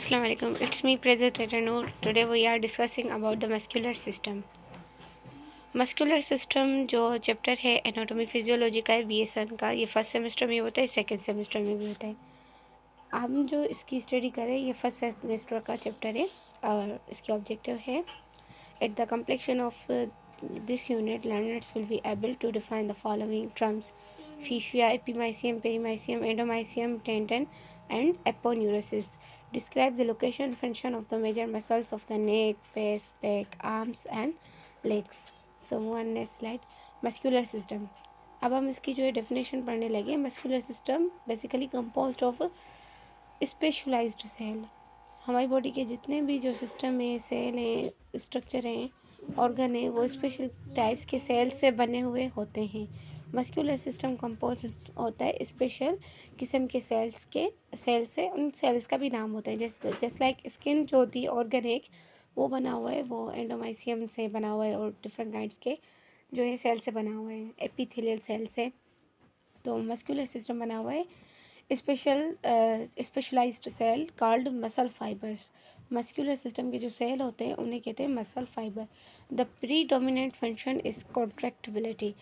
Assalamu alaikum. It's me, Prezat Retano. Today we are discussing about the muscular system. Muscular system जो chapter है anatomy physiology का है BSN का, ये first semester में होता है, सेकंड सेमेस्टर में भी होता है। हम जो इसकी स्टडी करें ये फर्स्ट सेमेस्टर का चैप्टर है और इसके ऑब्जेक्टिव है at the completion of this unit learners will be able to define the following terms: fascia, epimysium, perimysium, endomysium, tendon and aponeurosis. Describe the location and function of the major muscles of the neck, face, back, arms and legs. So move on next slide. Muscular system. अब हम इसकी जो है definition पढ़ने लगे। Muscular system basically composed of specialized cell. हमारी body के जितने भी जो सिस्टम है, सेल हैं, स्ट्रक्चर हैं, ऑर्गन है, वो स्पेशल टाइप्स के सेल से बने हुए होते हैं। मस्कुलर सिस्टम कंपोज होता है स्पेशल किस्म के सेल से। उन सेल्स का भी नाम होता है, जस्ट लाइक स्किन जो होती है ऑर्गन एक, वो बना हुआ है, वो एंडोमाइसियम से बना हुआ है और डिफरेंट काइंड्स के जो है सेल से बना हुआ है, एपिथेलियल सेल से। तो मस्कुलर सिस्टम बना हुआ है specialized cell called muscle fibres. Muscular system के जो सेल होते हैं उन्हें कहते हैं muscle fibre. The predominant function is contractibility.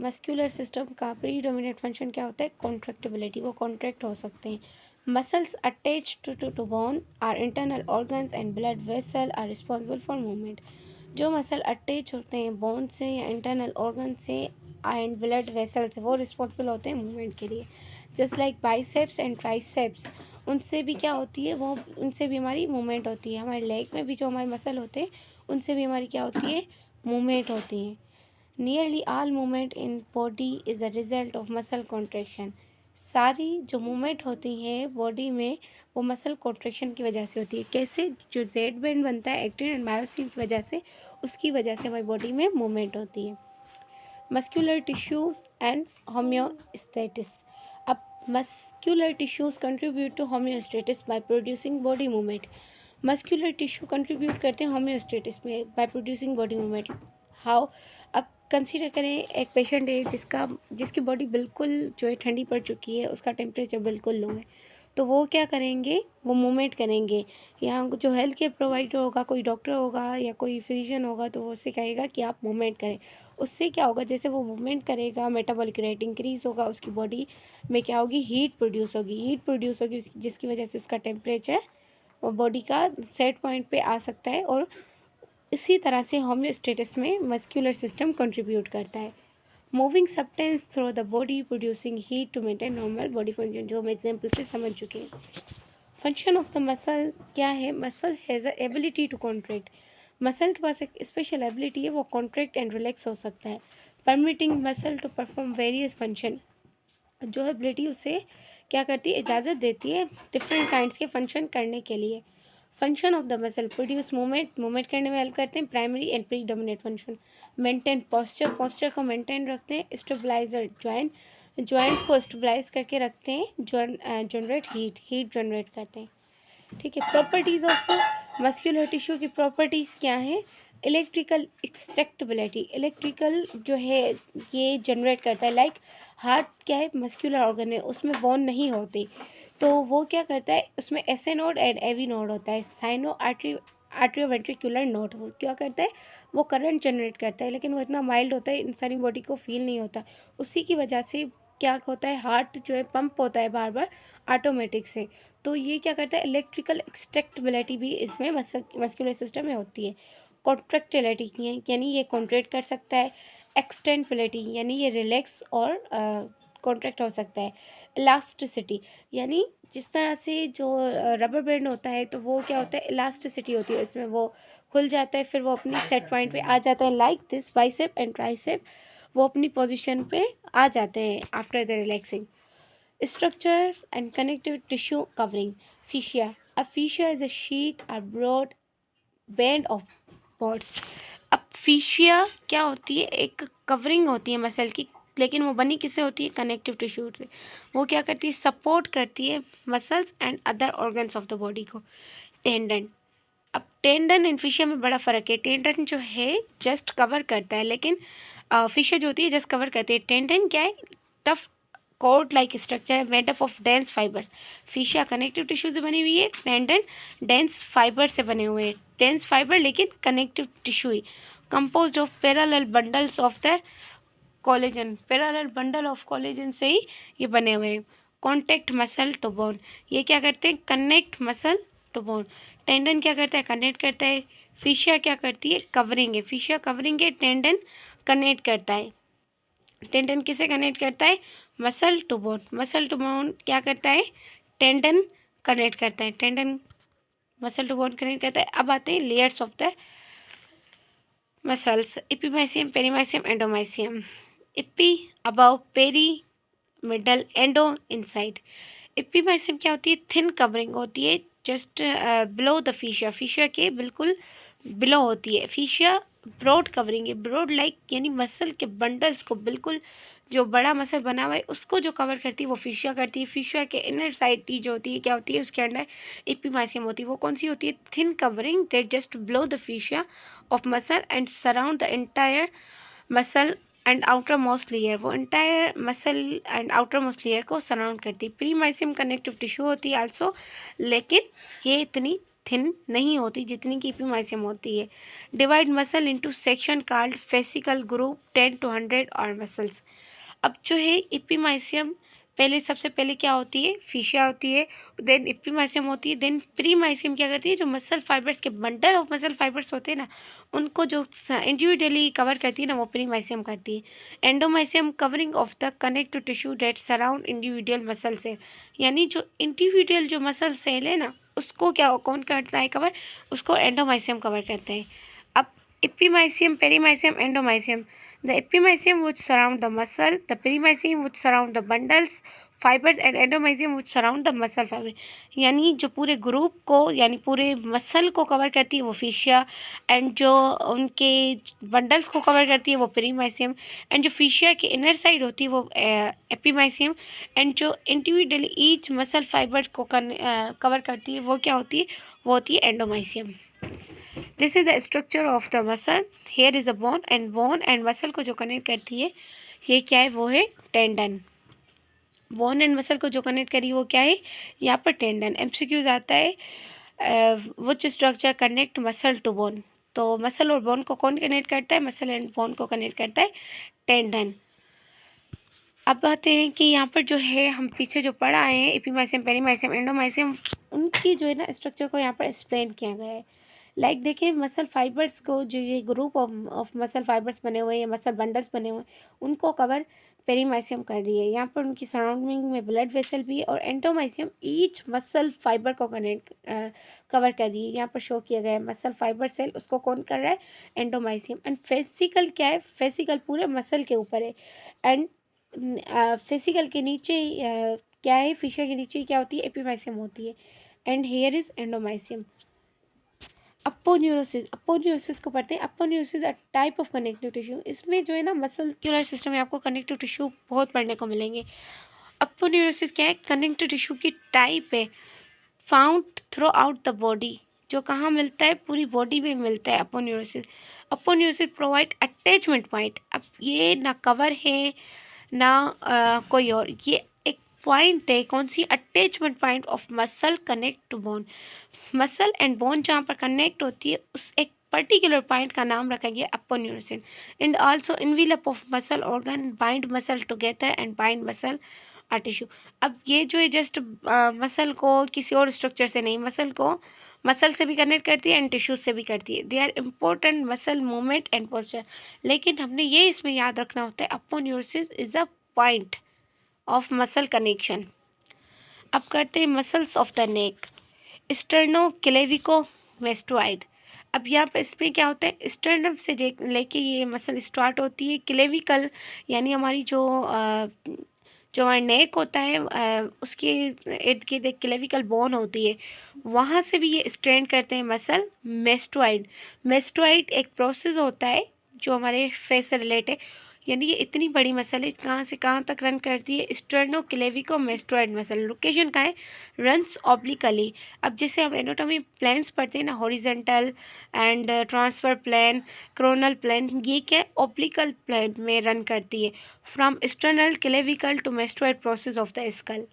Muscular system का प्रीडोमिनेंट फंक्शन क्या होता है? कॉन्ट्रैक्टिबिलिटी। वो कॉन्ट्रैक्ट हो सकते हैं। Muscles attach to bone or internal organs and blood vessel are responsible for movement. जो मसल अटैच होते हैं बोन से या इंटरनल ऑर्गन से एंड ब्लड वेसल से, वो रिस्पॉन्सिबल होते हैं मूवमेंट के लिए। Just like biceps and triceps, उनसे भी क्या होती है, वो उनसे भी हमारी मूवमेंट होती है। हमारे लेग में भी जो हमारे मसल होते हैं उनसे भी हमारी क्या होती है? मूवमेंट होती है। Nearly all movement in body is the result of muscle contraction. सारी जो मूवमेंट होती है बॉडी में वो मसल कॉन्ट्रैक्शन की वजह से होती है। कैसे? जो जेड बैंड बनता है एक्टिन एंड मायोसिन की वजह से, उसकी वजह से हमारी बॉडी में मूवमेंट होती है। Muscular tissues and homeostasis. अब muscular tissues contribute to homeostasis by producing body movement. Muscular tissue contribute करते हैं होम्योस्टेटिस में by producing body movement. How? अब कंसीडर करें एक पेशेंट है जिसकी बॉडी बिल्कुल जो है ठंडी पड़ चुकी है, उसका टेम्परेचर बिल्कुल लो है, तो वो क्या करेंगे? वो मूवमेंट करेंगे। यहाँ जो हेल्थ केयर प्रोवाइडर होगा, कोई डॉक्टर होगा या कोई फिजिशियन होगा, तो वो उससे कहेगा कि आप मूवमेंट करें। उससे क्या होगा? जैसे वो मूवमेंट करेगा, मेटाबॉलिक रेट इंक्रीज़ होगा, उसकी बॉडी में क्या होगी? हीट प्रोड्यूस होगी जिसकी वजह से उसका टेम्परेचर और बॉडी का सेट पॉइंट पे आ सकता है। और इसी तरह से होम्योस्टेटिस में मस्कुलर सिस्टम कंट्रीब्यूट करता है। Moving substance through the body producing heat to maintain normal body function, जो हम एग्जाम्पल से समझ चुके हैं। फंक्शन ऑफ द मसल क्या है? Muscle has a ability to contract. Muscle के पास एक स्पेशल एबिलिटी है, वो कॉन्ट्रैक्ट एंड रिलैक्स हो सकता है, permitting muscle to perform various function. जो एबिलिटी उसे क्या करती है? इजाज़त देती है डिफरेंट काइंड्स के फंक्शन करने के लिए। Function of the muscle produce movement करने में हेल्प करते हैं। Primary and pre dominate function maintain posture को मेंटेन रखते हैं। स्टेबलाइजर जॉइंट्स को स्टेबलाइज करके रखते हैं। जनरेट हीट जनरेट करते हैं। ठीक है। प्रॉपर्टीज़ ऑफ मस्कुलर टिश्यू की प्रॉपर्टीज़ क्या हैं? इलेक्ट्रिकल एक्सट्रैक्टेबिलिटी, इलेक्ट्रिकल जो है ये जनरेट करता है। लाइक हार्ट क्या है? मस्कुलर ऑर्गन है, उसमें बोन नहीं होती, तो वो क्या करता है? उसमें SA node and AV node होता है। साइनो आर्ट्रियोवेंट्रिकुलर नोड, वो क्या करता है? वो करंट जनरेट करता है, लेकिन वो इतना माइल्ड होता है, इंसानी बॉडी को फील नहीं होता। उसी की वजह से क्या होता है? हार्ट जो है पंप होता है बार बार ऑटोमेटिक से। तो ये क्या करता है? इलेक्ट्रिकल एक्सट्रैक्टेबिलिटी भी इसमें मस्कुलर सिस्टम में होती है। कॉन्ट्रैक्टिलिटी यानी ये कॉन्ट्रैक्ट कर सकता है। एक्सटेंसिबिलिटी यानी ये रिलैक्स और कॉन्ट्रैक्ट हो सकता है। इलास्टिसिटी यानी जिस तरह से जो रबर बैंड होता है, तो वो क्या होता है? इलास्टिसिटी होती है इसमें, वो खुल जाता है, फिर वो अपनी सेट पॉइंट पे आ जाता है। Like this bicep and tricep, वो अपनी पोजीशन पे आ जाते हैं after the relaxing. Structures and connective tissue covering. Fascia. A fascia is a sheet or broad band of boards. अब fascia क्या होती है? एक कवरिंग होती है मसल की, लेकिन वो बनी किससे होती है? कनेक्टिव टिश्यू से। वो क्या करती है? सपोर्ट करती है muscles and other organs of the body को। टेंडन। अब टेंडन एंड फिशिया में बड़ा फ़र्क है। टेंडन जो है जस्ट कवर करता है, लेकिन फिशिया जो होती है जस्ट कवर करती है। टेंडन क्या है? टफ कॉर्ड लाइक स्ट्रक्चर है made up of dense fibres. Fascia connective tissue से बनी हुई है, टेंडन डेंस फाइबर से बने हुए हैं, डेंस फाइबर लेकिन connective tissue he. Composed of parallel bundles of the collagen, parallel bundle of collagen से ही ये बने हुए हैं। कॉन्टेक्ट मसल टू बोन, ये क्या करते हैं, connect muscle to bone. Tendon क्या करता है, कनेक्ट करता है। फिशिया क्या करती है, कवरिंग है, फिशिया कवरिंग है, टेंडन कनेक्ट करता है। टेंडन किसे कनेक्ट करता है, muscle to bone, muscle to bone क्या करता है, टेंडन कनेक्ट करता है, tendon muscle to bone connect करता है। अब आते हैं layers of the muscles, epimysium, perimysium, endomysium. Epi above, peri middle, endo inside. Epimysium क्या होती है, थिन कवरिंग होती है just below the fascia, fascia के बिल्कुल बिलो होती है। फिशिया ब्रॉड कवरिंग है, ब्रॉड लाइक यानी मसल के बंडल्स को बिल्कुल जो बड़ा मसल बना हुआ है उसको जो कवर करती है वो फिशिया करती है। फिशिया के इनर साइड की जो होती है क्या होती है, उसके अंदर एपीमाइसियम होती है। वो कौन सी होती है, thin covering that just below the fascia of muscle and surround the entire muscle and outermost layer, वो entire muscle and outermost layer को सराउंड करती है। प्रीमाइसियम कनेक्टिव टिश्यू होती है आल्सो, लेकिन ये इतनी थिन नहीं होती जितनी की एपीमाइसियम होती है। Divide muscle into section called fascicle group 10 to 100 और मसल्स। अब जो है एपीमाइसियम पहले सबसे पहले क्या होती है, फिशिया होती है, देन एपीमाइसियम होती है, देन प्रीमाइसियम क्या करती है, जो मसल फाइबर्स के बंडल ऑफ मसल फाइबर्स होते हैं ना उनको जो इंडिविजुअली कवर करती है ना वो प्रीमाइसियम करती है। Endomysium covering of the connective tissue that surround individual muscle cell, यानी जो इंडिविजुअल जो मसल सेल है ना उसको क्या कौन करता है कवर, उसको एंडोमाइसियम कवर करते हैं। अब epimysium, perimysium, endomysium. The epimysium would surround the muscle, the perimysium would surround the bundles, fibers and endomysium would surround the muscle fiber। यानी जो पूरे ग्रुप को यानी पूरे मसल को कवर करती है वो फिशिया, एंड जो उनके बंडल्स को कवर करती है वो पेरीमाइसियम, एंड जो फिशिया के इनर साइड होती है वो एपीमाइसियम, एंड जो इंडिविजुअली ईच मसल फाइबर को कवर करती है वो क्या होती है, वो होती है endomysium. This is the structure of the muscle, here is a bone and muscle को जो कनेक्ट करती है ये क्या है, वो है टेंडन। बोन एंड मसल को जो कनेक्ट करी वो क्या है, यहाँ पर टेंडन। एमसीक्यूज आता है which structure connect muscle to bone, तो मसल और बोन को कौन कनेक्ट करता है, मसल एंड बोन को कनेक्ट करता है टेंडन। अब आते हैं कि यहाँ पर जो है हम पीछे जो पढ़ा है एपीमाइसियम, पेरीमाइसियम, एंडोमाइसियम, उनकी जो है ना स्ट्रक्चर को यहाँ पर एक्सप्लेन किया गया है। लाइक देखिए मसल फाइबर्स को जो ये ग्रुप ऑफ मसल फाइबर्स बने हुए हैं, मसल बंडल्स बने हुए हैं, उनको कवर पेरीमाइसियम कर रही है। यहाँ पर उनकी सराउंडिंग में ब्लड वेसल भी है, और एंडोमाइसियम ईच मसल फाइबर को कवर कर रही है। यहाँ पर शो किया गया है मसल फाइबर सेल, उसको कौन कर रहा है, एंडोमाइसियम। एंड फेसिकल क्या है, फेसिकल पूरे मसल के ऊपर है, एंड फेसिकल के नीचे क्या है, फिशर के नीचे क्या होती है, एपीमाइसियम होती है, and here is endomysium. Aponeurosis, aponeurosis को पढ़ते हैं। Aponeurosis a type of connective tissue, इसमें जो है ना मसलक्यूलर सिस्टम में आपको कनेक्टिव टिश्यू बहुत पढ़ने को मिलेंगे। अपोन्यूरोसिस क्या है, कनेक्टिव टिश्यू की टाइप है, found through out the body, जो कहाँ मिलता है, पूरी बॉडी में मिलता है अपोन्यूरोसिस। अपोन्यूरोसिस प्रोवाइड अटैचमेंट पॉइंट, अब ये ना कवर है ना कोई और, ये एक पॉइंट है, कौन सी, attachment point of muscle connect to bone. Muscle and bone जहाँ पर कनेक्ट होती है उस एक पर्टिकुलर पॉइंट का नाम रखा गया aponeurosis. And also envelop of muscle organ bind muscle together and bind muscle और टिश्यू। अब ये जो है जस्ट मसल को किसी और स्ट्रक्चर से नहीं, मसल को मसल से भी कनेक्ट करती है एंड टिश्यू से भी करती है। They are important muscle movement and posture, लेकिन हमने ये इसमें याद रखना होता है aponeurosis is a point of muscle connection. अब करते हैं muscles of the neck, sternocleidomastoid. अब यहाँ पर इसमें क्या होता है, स्टर्नम से लेके ये मसल स्टार्ट होती है, क्लेविकल यानी हमारी जो हमारा नेक होता है उसके इर्द गिर्द एक क्लेविकल बोन होती है, वहाँ से भी ये स्ट्रेन करते हैं मसल मेस्टोइड। मेस्टोइड एक प्रोसेस होता है जो हमारे फेस से रिलेटेड, यानी ये इतनी बड़ी मसल है, कहाँ से कहाँ तक रन करती है, स्टर्नोक्लेविकोमेस्टोइड मसल, लोकेशन का है, रन्स ऑब्लिकली। अब जैसे हम एनाटॉमी प्लेन्स पढ़ते हैं ना, horizontal and transverse plane, coronal plane, ये क्या ऑब्लिकल प्लेन में रन करती है, from sternal clavicle to mastoid process of the skull.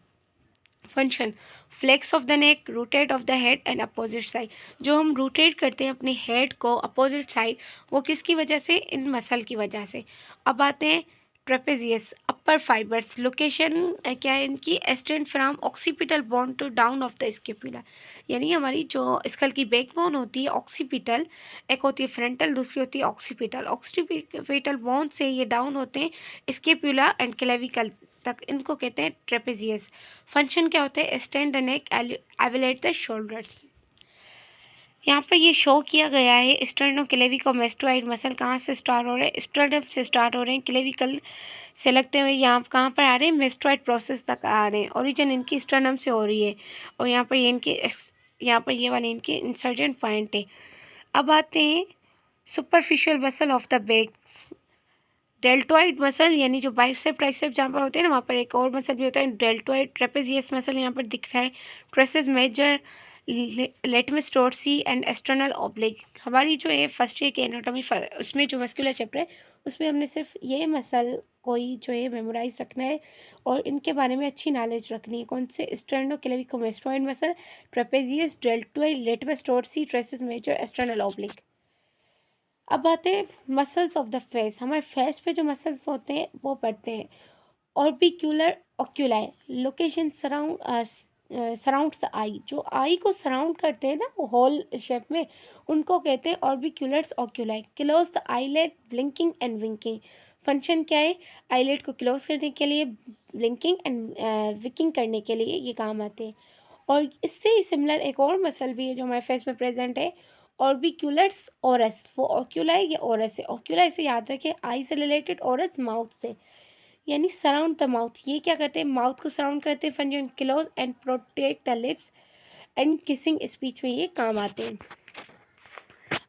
Function, flex of the neck, rotate of the head and opposite side. जो हम रोटेट करते हैं अपने हेड को अपोजिट साइड, वो किसकी वजह से, इन मसल की वजह से। अब आते हैं ट्रेपेजियस अपर फाइबर्स, लोकेशन क्या है इनकी, extend from occipital bone to down of the scapula. यानी हमारी जो स्कल की बैक बोन होती है ऑक्सीपिटल, एक होती है फ्रंटल, दूसरी होती है ऑक्सीपिटल। ऑक्सीपिटल बोन से ये डाउन होते हैं स्केपुला एंड क्लेविकल तक, इनको कहते हैं ट्रेपेजियस। फंक्शन क्या होता है, extend the neck, elevate the shoulders. यहाँ पर ये शो किया गया है स्टर्नोक्लेविकोमेस्टोइड मसल कहाँ से स्टार्ट हो रहे हैं, स्टर्नम से स्टार्ट हो रहे हैं, क्लेविकल से लगते हुए यहाँ कहाँ पर आ रहे हैं, मेस्टोइड प्रोसेस तक आ रहे हैं। ओरिजिन इनकी स्टर्नम से हो रही है और यहाँ पर ये इनके, यहाँ पर ये वाले इनके इंसर्जेंट पॉइंट है। अब आते हैं superficial muscle of the back, deltoid muscle, यानी जो बाइसेप ट्राइसेप जहाँ पर होते हैं ना, वहाँ पर एक और मसल भी होता है डेल्टोइड। ट्रेपेजियस मसल यहाँ पर दिख रहा है, teres major, latissimus dorsi and external oblique. हमारी जो है फर्स्ट ईयर की एनाटॉमी उसमें जो मस्कुलर चैप्टर है, उसमें हमने सिर्फ ये मसल को ही जो है मेमोराइज रखना है और इनके बारे में अच्छी नॉलेज रखनी है। कौन से, sternocleidomastoid muscle, trapezius, deltoid, latissimus dorsi, teres major, external oblique. अब आते हैं मसल्स ऑफ द फेस। हमारे फेस पे जो मसल्स होते हैं वो पढ़ते हैं। Orbicularis oculi, location surrounds the eye, जो आई को सराउंड करते हैं ना वो होल शेप में, उनको कहते हैं orbicularis oculi. Close the eyelid, blinking and winking. Function क्या है, आईलेट को क्लोज करने के लिए, ब्लिंकिंग एंड विंकिंग करने के लिए ये काम आते हैं। और इससे ही सिमिलर एक और मसल भी है जो हमारे फेस में प्रेजेंट है, ऑर्बिक्यूलर्स ओरस। वो ऑक्यूलाई या ओरस है, ऑक्यूलाई से याद रखें आई से रिलेटेड, ओरस माउथ से, यानी सराउंड द माउथ। ये क्या करते हैं, माउथ को सराउंड करते हैं। Function, close and protect the lips and kissing speech में ये काम आते हैं।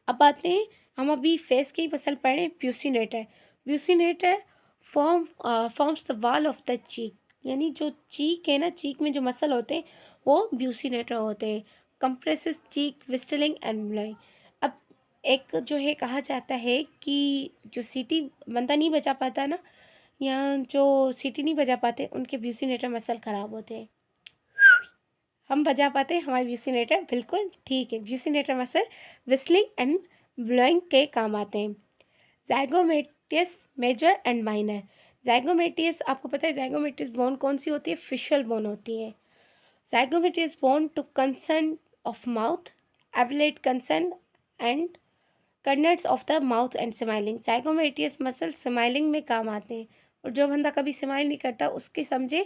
अब आते हैं, हम अभी फेस की मसल पढ़े, buccinator. Buccinator forms the wall of the cheek, यानी जो चीक है ना, चीक में जो मसल होते हैं वो ब्यूसिनेटर होते हैं। Compresses cheek, whistling and blowing. अब एक जो है कहा जाता है कि जो सीटी बंदा नहीं बजा पाता ना, या जो सीटी नहीं बजा पाते, उनके ब्यूसिनेटर मसल ख़राब होते हैं। हम बजा पाते हैं हमारे ब्यूसिनेटर, बिल्कुल ठीक है। ब्यूसिनेटर मसल विस्लिंग एंड ब्लोइंग के काम आते हैं। ज़ाइगोमेटियस मेजर एंड माइनर। ज़ाइगोमेटियस, आपको पता है ज़ाइगोमेटियस बोन कौन सी होती है, फिशल बोन होती है। ज़ाइगोमेटियस bone to concern of mouth, एवलेट concern and कर्नट्स of the mouth and smiling. ज़ाइगोमेटियस muscle smiling में काम आते हैं, और जो बंदा कभी स्माइल नहीं करता उसके समझे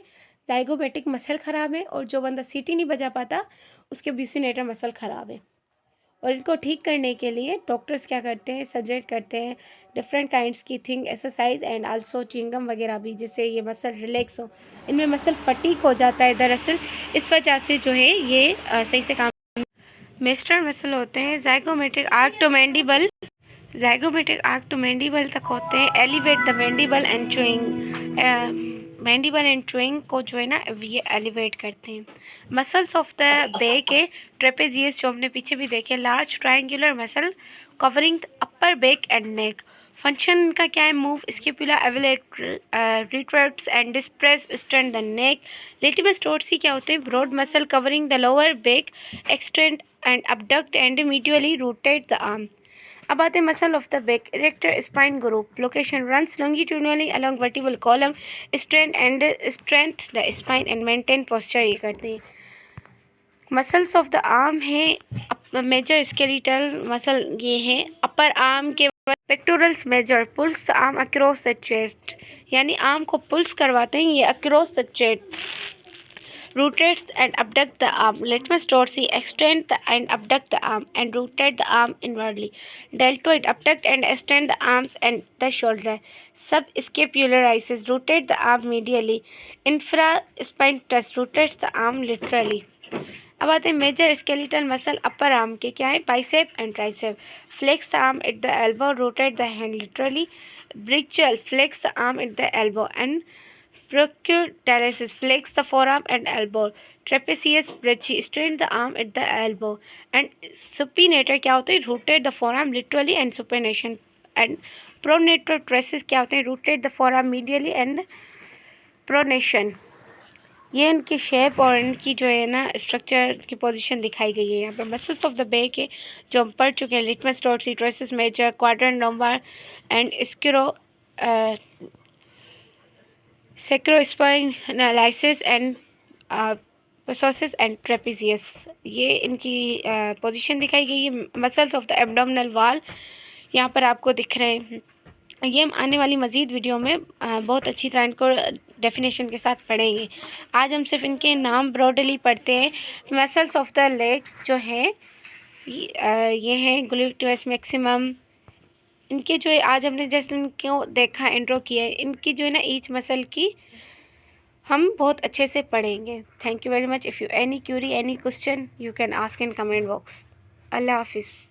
ज़ाइगोमेटिक मसल ख़राब है, और जो बंदा सीटी नहीं बजा पाता उसके ब्यूसिनेटर मसल ख़राब है। और इनको ठीक करने के लिए डॉक्टर्स क्या करते हैं, सजेस्ट करते हैं डिफरेंट काइंड्स की thing exercise and also chewing gum वगैरह भी, जिससे ये मसल रिलैक्स हो। इनमें मसल फटीक हो जाता है दरअसल, इस वजह से जो है ये सही से काम। मेस्टर मसल होते हैं zygomatic arch to mandible, zygomatic arch to mandible तक होते हैं। Elevate the mandible and chewing, mandible and chewing को जो है ना ये एलिवेट करते हैं। मसल्स ऑफ द बैक है, ट्रेपेजियस जो हमने पीछे भी देखे, large triangular muscle covering the upper back and neck. Function का क्या है, move scapula, elevate, retracts and depresses strength the neck. Latissimus dorsi क्या होते हैं, broad muscle covering the lower back, extend and abduct and medially rotate the arm. अब आते हैं muscle of the back, erector spine group, location runs longitudinally along vertebral column, strength the spine and maintain posture ये करते हैं। Muscles of the arm है major skeletal muscle, ये है upper arm के। Pectorals major pulls the arm across the chest, यानी arm को pulls करवाते हैं ये across the chest. Rotates and abduct the arm. Latimus dorsi extend and abduct the arm and rotate the arm inwardly. Deltoid abduct and extend the arms and the shoulder. Subscapularises rotate the arm medially. Infraspinatus rotates the arm laterally. अब आते हैं major skeletal muscle upper arm के, क्या है, bicep and tricep. Flex the arm at the elbow, rotate the hand literally, Brachial flex the arm at the elbow, and brachiotalis flex the forearm and elbow. Trapezius brachii straighten the arm at the elbow, and supinator क्या होता है, rotate the forearm laterally and supination, and pronator traces क्या होते हैं, rotate the forearm medially and pronation. ये इनकी shape और इनकी जो है ना स्ट्रक्चर की पोजीशन दिखाई गई है यहाँ पे. मसल्स ऑफ द बैक है जो हम पढ़ चुके हैं, latissimus dorsi, triceps major, quadrant lumbar and sacrospinalis and psoas and trapezius. ये इनकी पोजीशन दिखाई गई है. Muscles of the abdominal wall यहाँ पर आपको दिख रहे हैं. ये हम आने वाली मज़ीद वीडियो में बहुत अच्छी तरह इनको डेफिनेशन के साथ पढ़ेंगे. आज हम सिर्फ इनके नाम ब्रॉडली पढ़ते हैं. मसल्स ऑफ द लेग जो है ये हैं ग्लूटियस मैक्सिमम. इनके जो है आज हमने जैसे इनको देखा, इंट्रो किया है, इनकी जो है ना ईच मसल की हम बहुत अच्छे से पढ़ेंगे. Thank you very much. If you any query, any question, you can ask in comment box. अल्लाह हाफिज़.